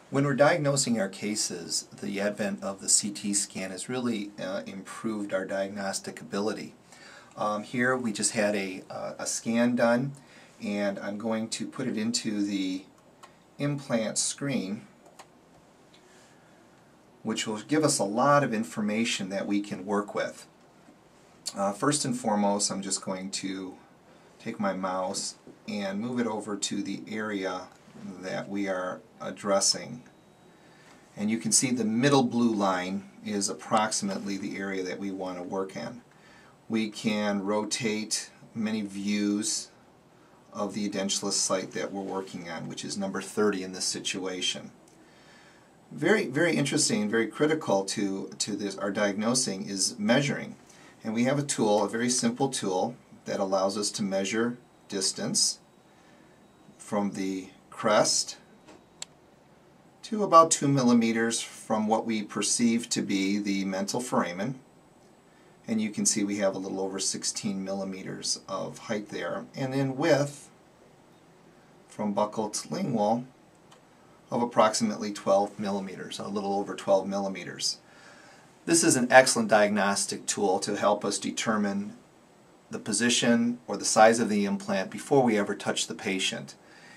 When we're diagnosing our cases, the advent of the CT scan has really improved our diagnostic ability. Here we just had a scan done, and I'm going to put it into the implant screen, which will give us a lot of information that we can work with. First and foremost, I'm just going to take my mouse and move it over to the area that we are addressing. And you can see the middle blue line is approximately the area that we want to work in. We can rotate many views of the edentulous site that we're working on, which is number 30 in this situation. Very interesting and very critical to our diagnosing is measuring. And we have a tool, a very simple tool, that allows us to measure distance from the crest to about 2 millimeters from what we perceive to be the mental foramen. And you can see we have a little over 16 millimeters of height there. And then width from buccal to lingual of approximately 12 millimeters, a little over 12 millimeters. This is an excellent diagnostic tool to help us determine the position or the size of the implant before we ever touch the patient.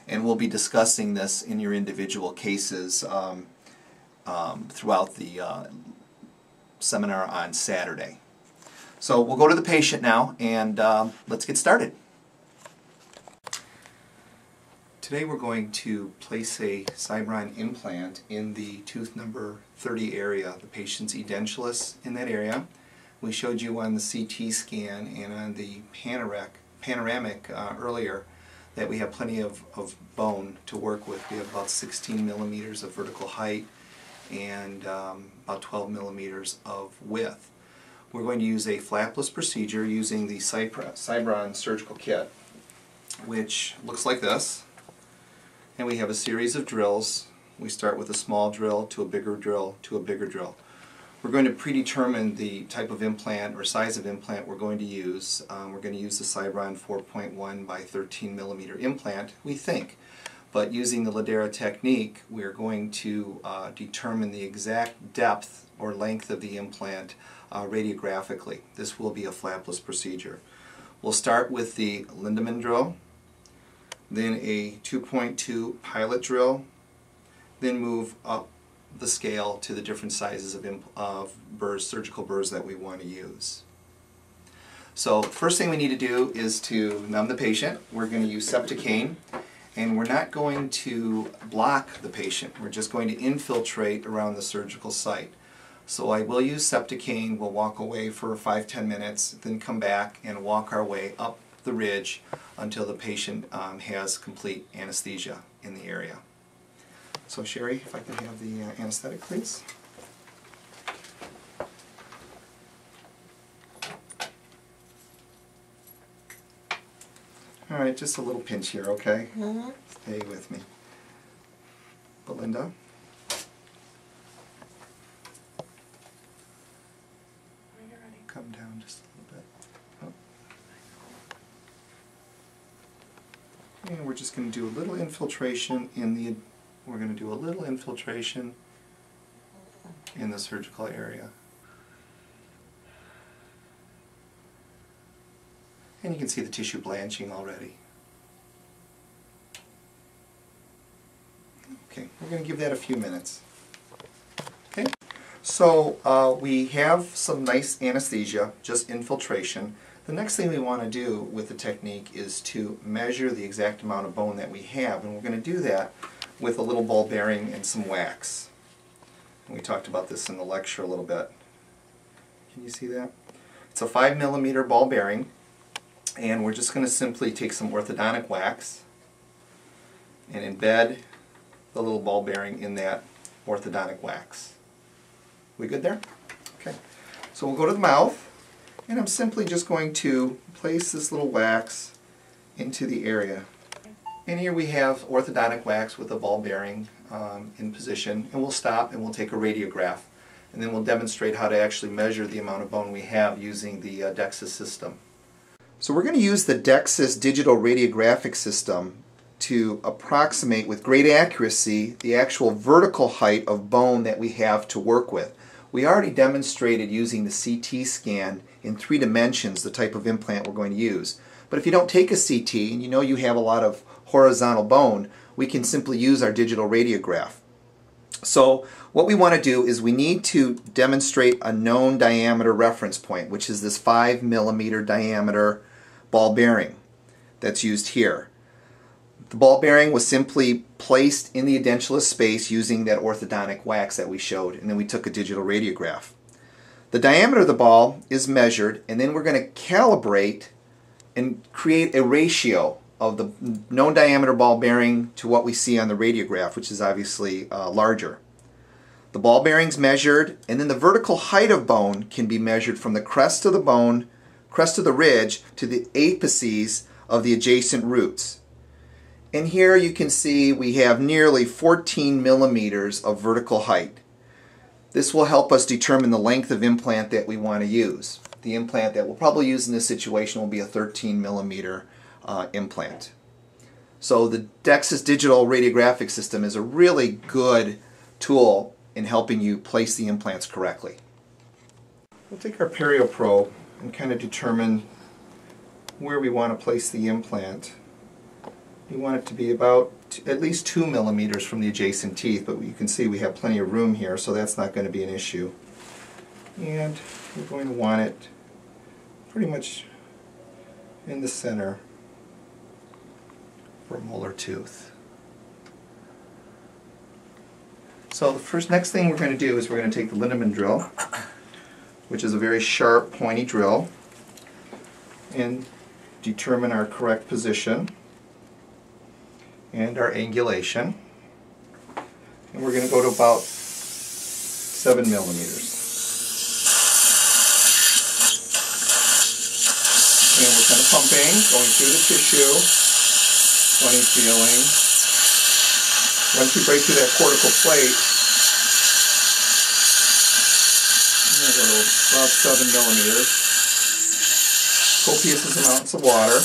And we'll be discussing this in your individual cases throughout the seminar on Saturday. So we'll go to the patient now, and let's get started. Today we're going to place a Cybron implant in the tooth number 30 area, the patient's edentulous in that area. We showed you on the CT scan and on the panoramic earlier that we have plenty of bone to work with. We have about 16 millimeters of vertical height and about 12 millimeters of width. We're going to use a flapless procedure using the Cybron surgical kit, which looks like this. And we have a series of drills. We start with a small drill to a bigger drill to a bigger drill. We're going to predetermine the type of implant or size of implant we're going to use. We're going to use the Cybron 4.1 by 13 millimeter implant, we think. But using the Ladera technique, we're going to determine the exact depth or length of the implant radiographically. This will be a flapless procedure. We'll start with the Lindemann drill, then a 2.2 pilot drill, then move up the scale to the different sizes of burrs, surgical burrs that we want to use. So first thing we need to do is to numb the patient. We're going to use Septicaine, and we're not going to block the patient. We're just going to infiltrate around the surgical site. So I will use Septicaine. We'll walk away for 5-10 minutes, then come back and walk our way up the ridge until the patient has complete anesthesia in the area. So Sherry, if I can have the anesthetic, please. All right, just a little pinch here, okay? Mm-hmm. Stay with me. Belinda. When you're ready. Come down just a little bit. Oh. And we're just going to do a little infiltration in the surgical area. And you can see the tissue blanching already. Okay, we're going to give that a few minutes. Okay, so we have some nice anesthesia, just infiltration. The next thing we want to do with the technique is to measure the exact amount of bone that we have, and we're going to do that with a little ball bearing and some wax. And we talked about this in the lecture a little bit. Can you see that? It's a 5 millimeter ball bearing, and we're just going to simply take some orthodontic wax and embed the little ball bearing in that orthodontic wax. We good there? Okay. So we'll go to the mouth, and I'm simply just going to place this little wax into the area. And here we have orthodontic wax with a ball bearing in position, and we'll stop and we'll take a radiograph, and then we'll demonstrate how to actually measure the amount of bone we have using the DEXIS system. So we're going to use the DEXIS digital radiographic system to approximate with great accuracy the actual vertical height of bone that we have to work with. We already demonstrated using the CT scan in 3 dimensions the type of implant we're going to use. But if you don't take a CT and you know you have a lot of horizontal bone, we can simply use our digital radiograph. So what we want to do is we need to demonstrate a known diameter reference point, which is this 5 millimeter diameter ball bearing that's used here. The ball bearing was simply placed in the edentulous space using that orthodontic wax that we showed, and then we took a digital radiograph. The diameter of the ball is measured, and then we're going to calibrate and create a ratio of the known diameter ball bearing to what we see on the radiograph, which is obviously larger. The ball bearing's measured, and then the vertical height of bone can be measured from the crest of the bone, crest of the ridge, to the apices of the adjacent roots. And here you can see we have nearly 14 millimeters of vertical height. This will help us determine the length of implant that we want to use. The implant that we'll probably use in this situation will be a 13 millimeter implant. So the DEXIS digital radiographic system is a really good tool in helping you place the implants correctly. We'll take our perio probe and kind of determine where we want to place the implant. We want it to be about at least 2 millimeters from the adjacent teeth, but you can see we have plenty of room here, so that's not going to be an issue. And we're going to want it pretty much in the center for a molar tooth. So the next thing we're going to do is we're going to take the liniment drill, which is a very sharp, pointy drill, and determine our correct position and our angulation. And we're going to go to about 7 millimeters. And we're kind of pumping, going through the tissue, funny feeling. Once we break through that cortical plate, I'm going to go to about 7 millimeters. Copious amounts of water.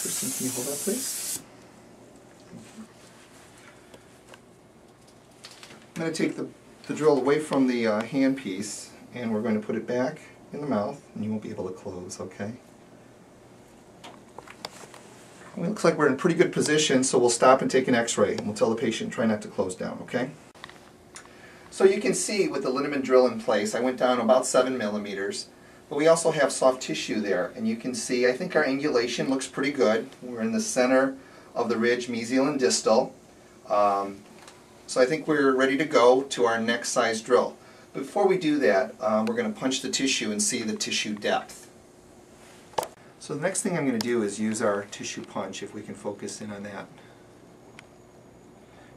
Kristen, can you hold that, please? I'm going to take the drill away from the handpiece, and we're going to put it back in the mouth, and you won't be able to close, okay? It looks like we're in pretty good position, so we'll stop and take an x-ray, and we'll tell the patient try not to close down, okay? So you can see with the liniment drill in place, I went down about 7 millimeters, but we also have soft tissue there, and you can see I think our angulation looks pretty good. We're in the center of the ridge, mesial and distal. So I think we're ready to go to our next size drill. But before we do that, we're going to punch the tissue and see the tissue depth. So the next thing I'm going to do is use our tissue punch, if we can focus in on that.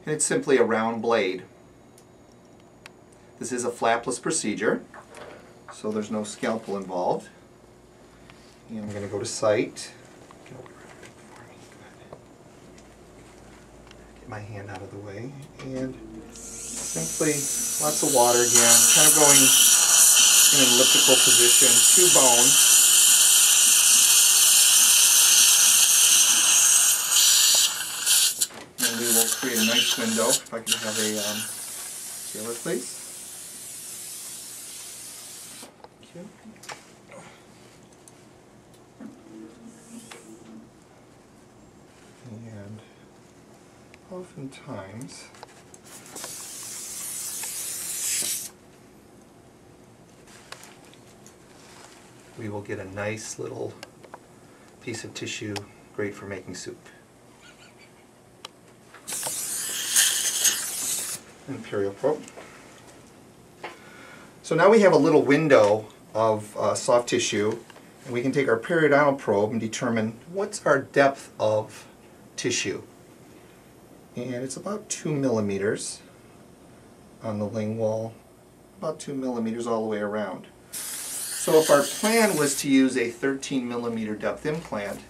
And it's simply a round blade. This is a flapless procedure, so there's no scalpel involved. And I'm going to go to site. Get my hand out of the way, and simply lots of water again, kind of going in an elliptical position to bone. And we will create a nice window. If I can have a scaler, please. Thank you. And oftentimes we will get a nice little piece of tissue, great for making soup. And perio probe. So now we have a little window of soft tissue, and we can take our periodontal probe and determine what's our depth of tissue. And it's about 2 millimeters on the lingual, about 2 millimeters all the way around. So if our plan was to use a 13 millimeter depth implant,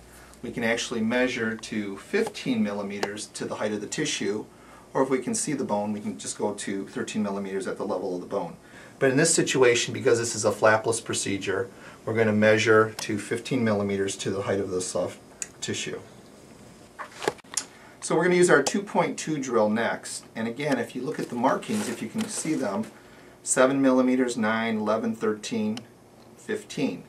we can actually measure to 15 millimeters to the height of the tissue, or if we can see the bone, we can just go to 13 millimeters at the level of the bone. But in this situation, because this is a flapless procedure, we're going to measure to 15 millimeters to the height of the soft tissue. So we're going to use our 2.2 drill next. And again, if you look at the markings, if you can see them, 7 millimeters, 9, 11, 13, 15.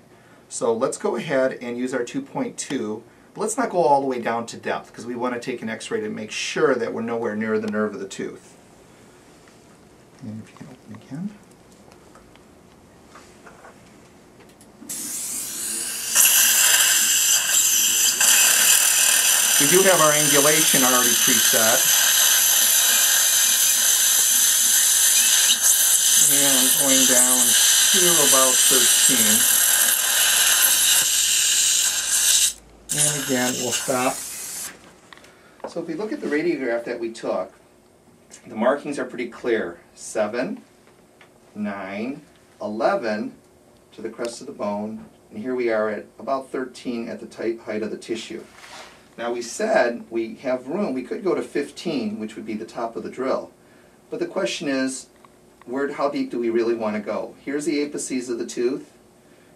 So let's go ahead and use our 2.2. But let's not go all the way down to depth because we want to take an x-ray to make sure that we're nowhere near the nerve of the tooth. And if you can open again. We do have our angulation already preset. And I'm going down to about 13. And again, we'll stop. So if we look at the radiograph that we took, the markings are pretty clear. 7, 9, 11 to the crest of the bone, and here we are at about 13 at the height of the tissue. Now we said we have room, we could go to 15, which would be the top of the drill. But the question is, how deep do we really want to go? Here's the apices of the tooth,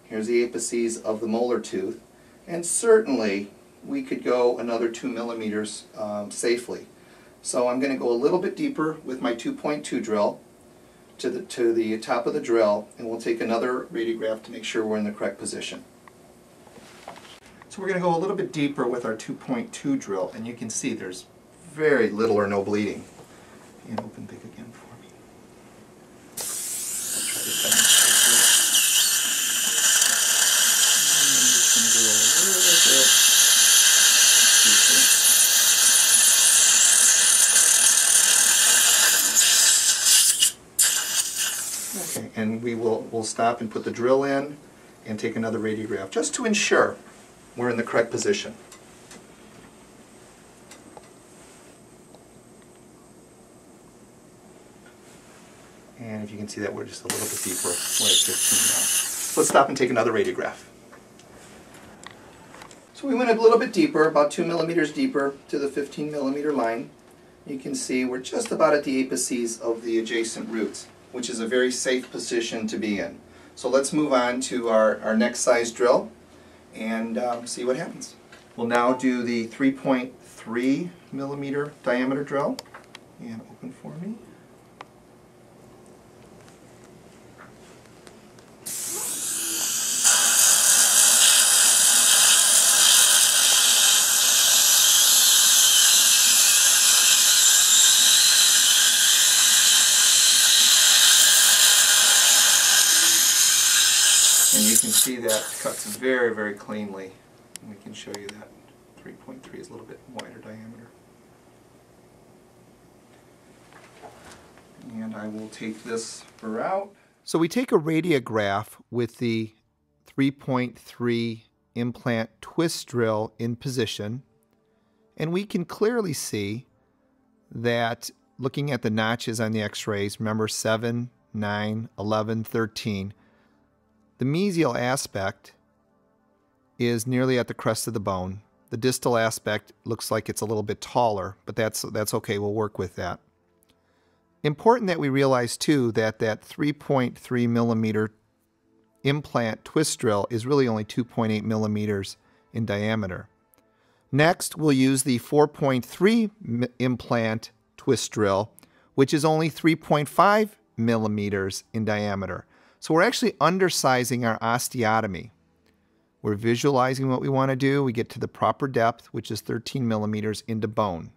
here's the apices of the molar tooth, and certainly we could go another 2 millimeters safely. So I'm going to go a little bit deeper with my 2.2 drill to the top of the drill, and we'll take another radiograph to make sure we're in the correct position. So we're going to go a little bit deeper with our 2.2 drill, and you can see there's very little or no bleeding. And open big again for me. I'll try to demonstrate this. Okay, and we'll stop and put the drill in and take another radiograph just to ensure we're in the correct position. And if you can see that, we're just a little bit deeper. We're at 15 now. So let's stop and take another radiograph. So we went a little bit deeper, about 2 millimeters deeper to the 15 millimeter line. You can see we're just about at the apices of the adjacent roots, which is a very safe position to be in. So let's move on to our next size drill and see what happens. We'll now do the 3.3 millimeter diameter drill. And open for me. And you can see that cuts very, very cleanly. And we can show you that 3.3 is a little bit wider diameter. And I will take this burr out. So we take a radiograph with the 3.3 implant twist drill in position, and we can clearly see that looking at the notches on the x-rays, remember 7, 9, 11, 13, the mesial aspect is nearly at the crest of the bone. The distal aspect looks like it's a little bit taller, but that's okay, we'll work with that. Important that we realize too that that 3.3 millimeter implant twist drill is really only 2.8 millimeters in diameter. Next, we'll use the 4.3 implant twist drill, which is only 3.5 millimeters in diameter. So we're actually undersizing our osteotomy. We're visualizing what we want to do. We get to the proper depth, which is 13 millimeters into bone.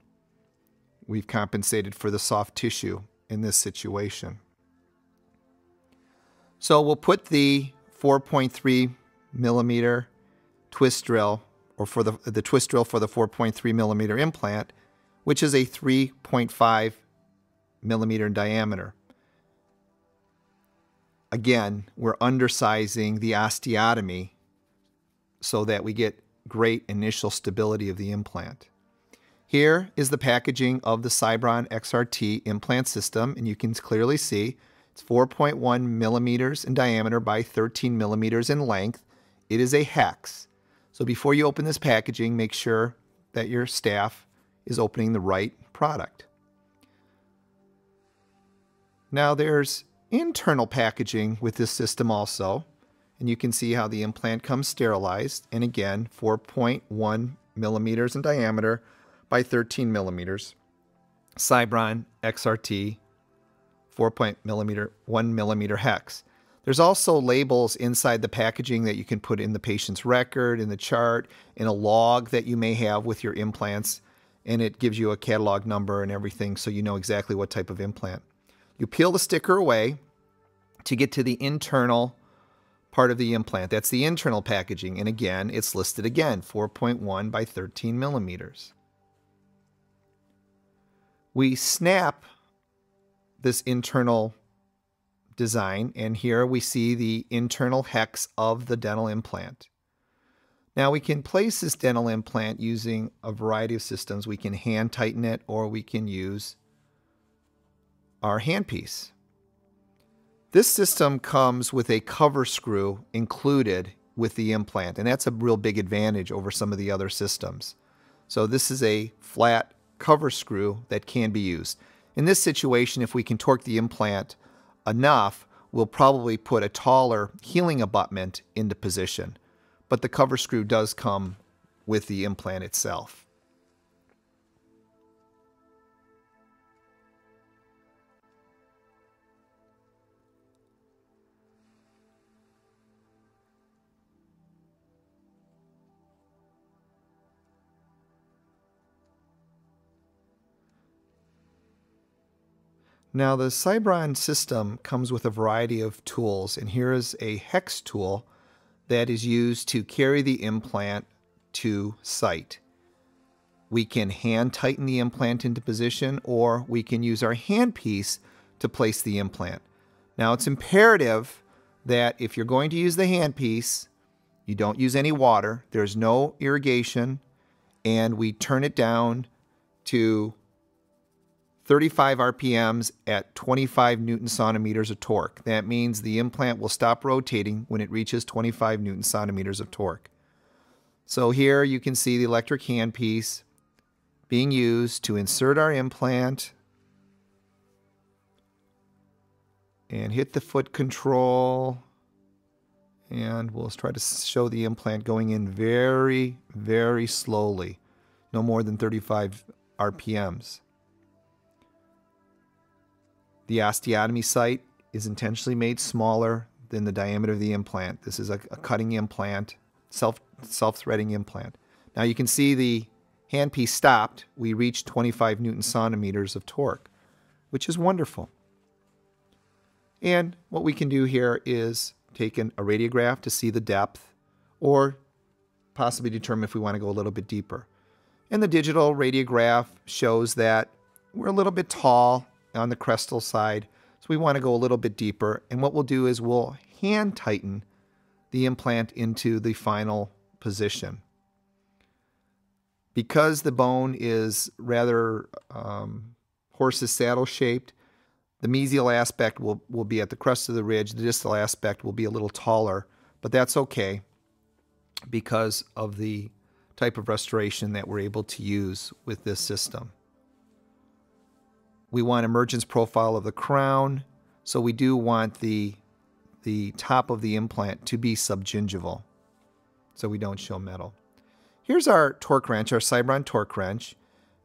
We've compensated for the soft tissue in this situation. So we'll put the 4.3 millimeter twist drill, or for the twist drill for the 4.3 millimeter implant, which is a 3.5 millimeter in diameter. Again, we're undersizing the osteotomy so that we get great initial stability of the implant. Here is the packaging of the Cybron XRT implant system, and you can clearly see it's 4.1 millimeters in diameter by 13 millimeters in length. It is a hex. So before you open this packaging, make sure that your staff is opening the right product. Now there's internal packaging with this system also, and you can see how the implant comes sterilized, and again 4.1 millimeters in diameter by 13 millimeters, Cybron XRT 1 millimeter hex. There's also labels inside the packaging that you can put in the patient's record, in the chart, in a log that you may have with your implants, and it gives you a catalog number and everything so you know exactly what type of implant. You peel the sticker away to get to the internal part of the implant. That's the internal packaging, and again, it's listed again, 4.1 by 13 millimeters. We snap this internal design, and here we see the internal hex of the dental implant. Now we can place this dental implant using a variety of systems. We can hand tighten it, or we can use our handpiece. This system comes with a cover screw included with the implant, and that's a real big advantage over some of the other systems. So this is a flat cover screw that can be used. In this situation, if we can torque the implant enough, we'll probably put a taller healing abutment into position. But the cover screw does come with the implant itself. Now the Cybron system comes with a variety of tools, and here is a hex tool that is used to carry the implant to site. We can hand tighten the implant into position, or we can use our handpiece to place the implant. Now it's imperative that if you're going to use the handpiece, you don't use any water, there's no irrigation, and we turn it down to 35 RPMs at 25 Newton centimeters of torque. That means the implant will stop rotating when it reaches 25 Newton centimeters of torque. So here you can see the electric handpiece being used to insert our implant and hit the foot control. And we'll try to show the implant going in very, very slowly, no more than 35 RPMs. The osteotomy site is intentionally made smaller than the diameter of the implant. This is a cutting implant, self-threading implant. Now you can see the handpiece stopped. We reached 25 Newton centimeters of torque, which is wonderful. And what we can do here is take a radiograph to see the depth, or possibly determine if we want to go a little bit deeper. And the digital radiograph shows that we're a little bit tall on the crestal side, so we want to go a little bit deeper. And what we'll do is we'll hand tighten the implant into the final position. Because the bone is rather horse's saddle shaped, the mesial aspect will be at the crest of the ridge, the distal aspect will be a little taller, but that's okay because of the type of restoration that we're able to use with this system. We want emergence profile of the crown, so we do want the top of the implant to be subgingival, so we don't show metal. Here's our torque wrench, our Cybron torque wrench,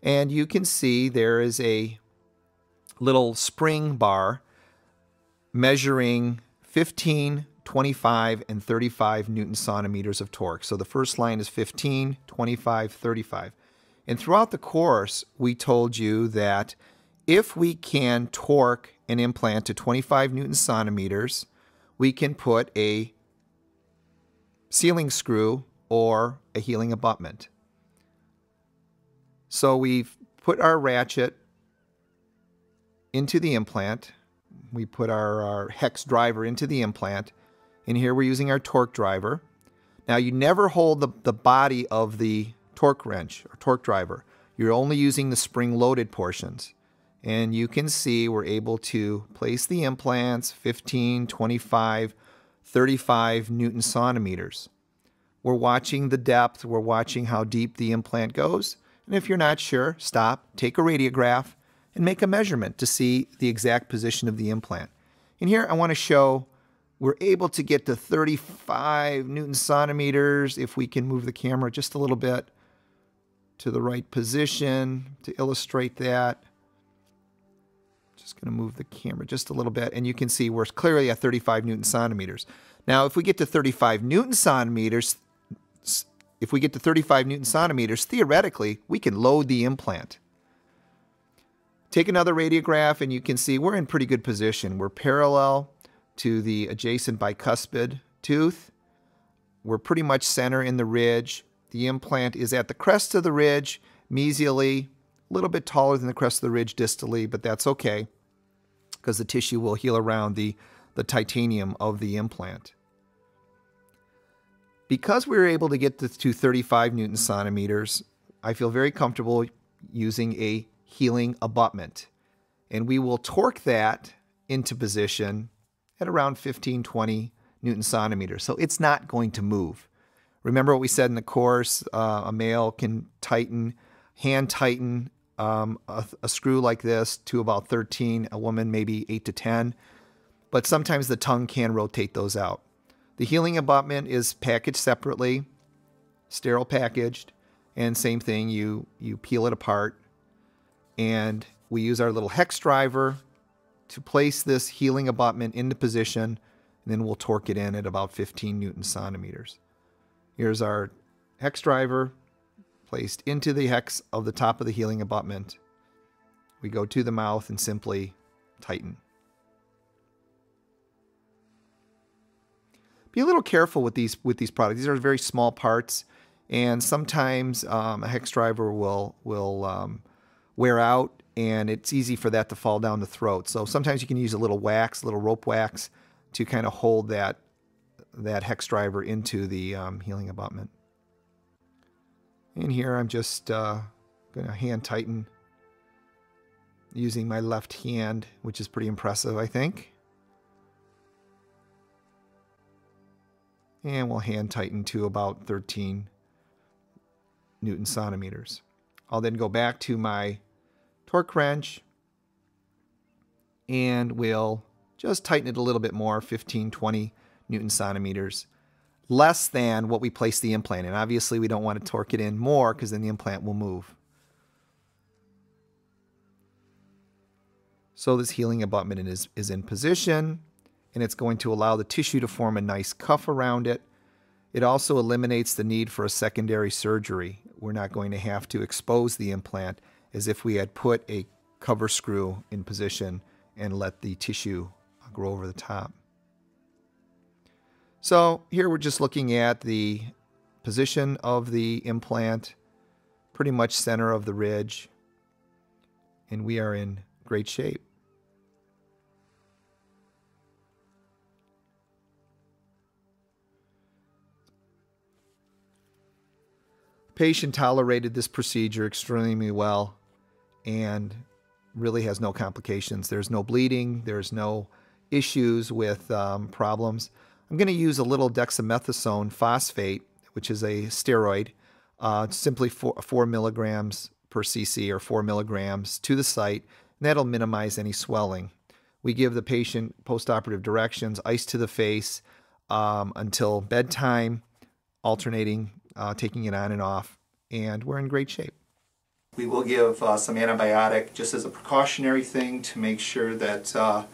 and you can see there is a little spring bar measuring 15, 25, and 35 Newton centimeters of torque. So the first line is 15, 25, 35. And throughout the course, we told you that if we can torque an implant to 25 Newton centimeters, we can put a sealing screw or a healing abutment. So we've put our ratchet into the implant. We put our hex driver into the implant. And here we're using our torque driver. Now you never hold the body of the torque wrench or torque driver. You're only using the spring-loaded portions. And you can see we're able to place the implants 15, 25, 35 Newton centimeters. We're watching the depth, we're watching how deep the implant goes. And if you're not sure, stop, take a radiograph, and make a measurement to see the exact position of the implant. And here I want to show we're able to get to 35 Newton centimeters if we can move the camera just a little bit. to the right position to illustrate that. Just going to move the camera just a little bit, and you can see we're clearly at 35 Newton centimeters. Now, if we get to 35 Newton centimeters, theoretically, we can load the implant. Take another radiograph, and you can see we're in pretty good position. We're parallel to the adjacent bicuspid tooth. We're pretty much center in the ridge. The implant is at the crest of the ridge, mesially, a little bit taller than the crest of the ridge distally, but that's okay, because the tissue will heal around the titanium of the implant. Because we were able to get to 35 Newton centimeters, I feel very comfortable using a healing abutment. And we will torque that into position at around 15-20 Newton centimeters. So it's not going to move. Remember what we said in the course, a male can hand tighten a screw like this to about 13, a woman maybe 8 to 10, but sometimes the tongue can rotate those out. The healing abutment is packaged separately, sterile packaged, and same thing, you peel it apart, and we use our little hex driver to place this healing abutment into position, and then we'll torque it in at about 15 Newton centimeters. Here's our hex driver placed into the hex of the top of the healing abutment. We go to the mouth and simply tighten. Be a little careful with these products. These are very small parts, and sometimes a hex driver will wear out, and it's easy for that to fall down the throat. So sometimes you can use a little wax, a little rope wax, to kind of hold that hex driver into the healing abutment. And here I'm just going to hand tighten using my left hand, which is pretty impressive, I think. And we'll hand tighten to about 13 Newton centimeters. I'll then go back to my torque wrench, and we'll just tighten it a little bit more, 15-20 Newton centimeters, less than what we place the implant in. Obviously, we don't want to torque it in more because then the implant will move. So this healing abutment is in position, and it's going to allow the tissue to form a nice cuff around it. It also eliminates the need for a secondary surgery. We're not going to have to expose the implant as if we had put a cover screw in position and let the tissue grow over the top. So here we're just looking at the position of the implant, pretty much center of the ridge, and we are in great shape. The patient tolerated this procedure extremely well and really has no complications. There's no bleeding, there's no issues with problems. I'm going to use a little dexamethasone phosphate, which is a steroid, simply 4 milligrams per cc or 4 milligrams to the site, and that'll minimize any swelling. We give the patient postoperative directions, ice to the face until bedtime, alternating, taking it on and off, and we're in great shape. We will give some antibiotic just as a precautionary thing to make sure that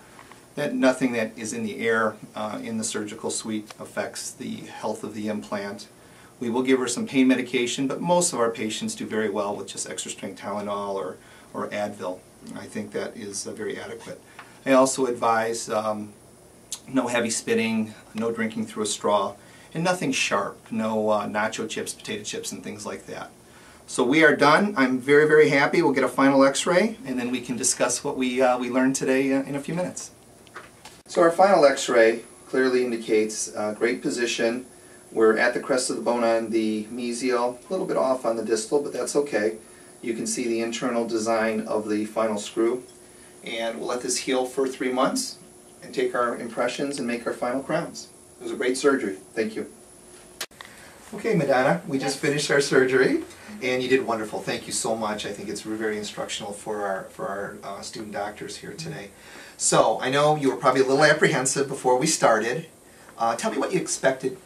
that nothing that is in the air in the surgical suite affects the health of the implant. We will give her some pain medication, but most of our patients do very well with just extra strength Tylenol or Advil. I think that is very adequate. I also advise no heavy spitting, no drinking through a straw, and nothing sharp, no nacho chips, potato chips, and things like that. So we are done. I'm very, very happy. We'll get a final x-ray, and then we can discuss what we learned today in a few minutes. So our final x-ray clearly indicates great position. We're at the crest of the bone on the mesial, a little bit off on the distal, but that's okay. You can see the internal design of the final screw. And we'll let this heal for 3 months and take our impressions and make our final crowns. It was a great surgery. Thank you. Okay, Madonna, we just finished our surgery, and you did wonderful. Thank you so much. I think it's very instructional for our student doctors here today. So, I know you were probably a little apprehensive before we started. Tell me what you expected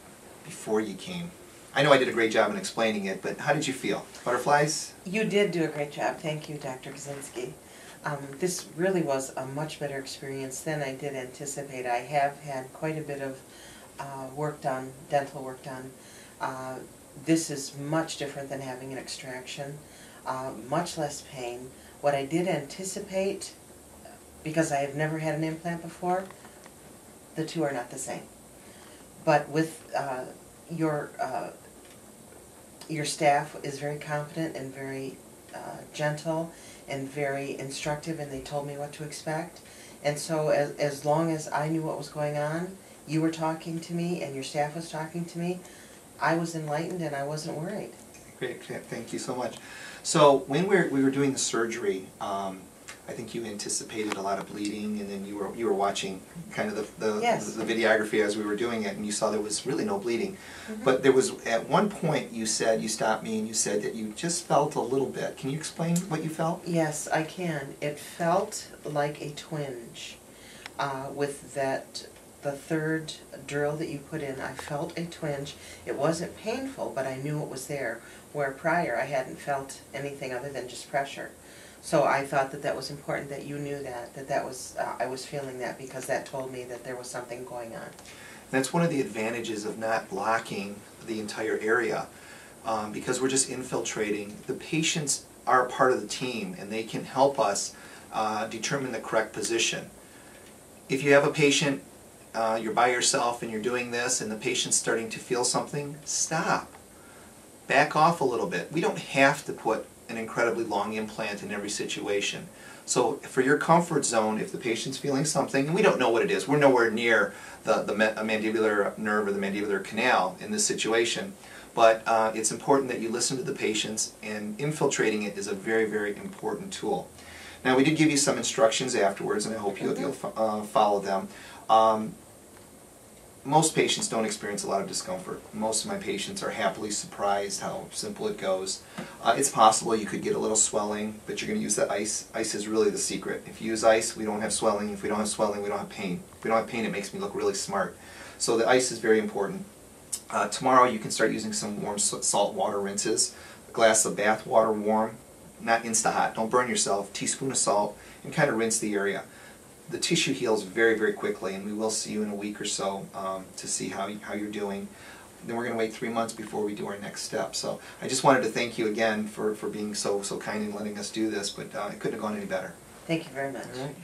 before you came. I know I did a great job in explaining it, but how did you feel? Butterflies? You did do a great job. Thank you, Dr. Kosinski. This really was a much better experience than I did anticipate. I have had quite a bit of work done, dental work done. This is much different than having an extraction, much less pain. What I did anticipate, because I have never had an implant before, the two are not the same. But with your staff is very competent and very gentle and very instructive, and they told me what to expect. And so as long as I knew what was going on, you were talking to me and your staff was talking to me, I was enlightened and I wasn't worried. Great, thank you so much. So when we were doing the surgery, I think you anticipated a lot of bleeding, and then you were watching kind of the videography as we were doing it, and you saw there was really no bleeding. Mm-hmm. But there was, at one point you stopped me and you said that you just felt a little bit. Can you explain what you felt? Yes, I can. It felt like a twinge. With the third drill that you put in, I felt a twinge. It wasn't painful, but I knew it was there, where prior I hadn't felt anything other than just pressure. So I thought that that was important that you knew that was I was feeling that, because that told me that there was something going on. That's one of the advantages of not blocking the entire area, because we're just infiltrating. The patients are a part of the team, and they can help us determine the correct position. If you have a patient, you're by yourself and you're doing this, and the patient's starting to feel something, stop. Back off a little bit. We don't have to put an incredibly long implant in every situation. So for your comfort zone, if the patient's feeling something, and we don't know what it is, we're nowhere near the mandibular nerve or the mandibular canal in this situation, but it's important that you listen to the patients, and infiltrating it is a very, very important tool. Now, we did give you some instructions afterwards, and I hope you'll follow them. Most patients don't experience a lot of discomfort. Most of my patients are happily surprised how simple it goes. It's possible you could get a little swelling, but you're going to use the ice. Ice is really the secret. If you use ice, we don't have swelling. If we don't have swelling, we don't have pain. If we don't have pain, it makes me look really smart. So the ice is very important. Tomorrow you can start using some warm salt water rinses. A glass of bath water warm, not insta-hot. Don't burn yourself. Teaspoon of salt, and kind of rinse the area. The tissue heals very, very quickly, and we will see you in a week or so to see how you're doing. Then we're going to wait 3 months before we do our next step. So I just wanted to thank you again for being so kind and letting us do this, but it couldn't have gone any better. Thank you very much. All right.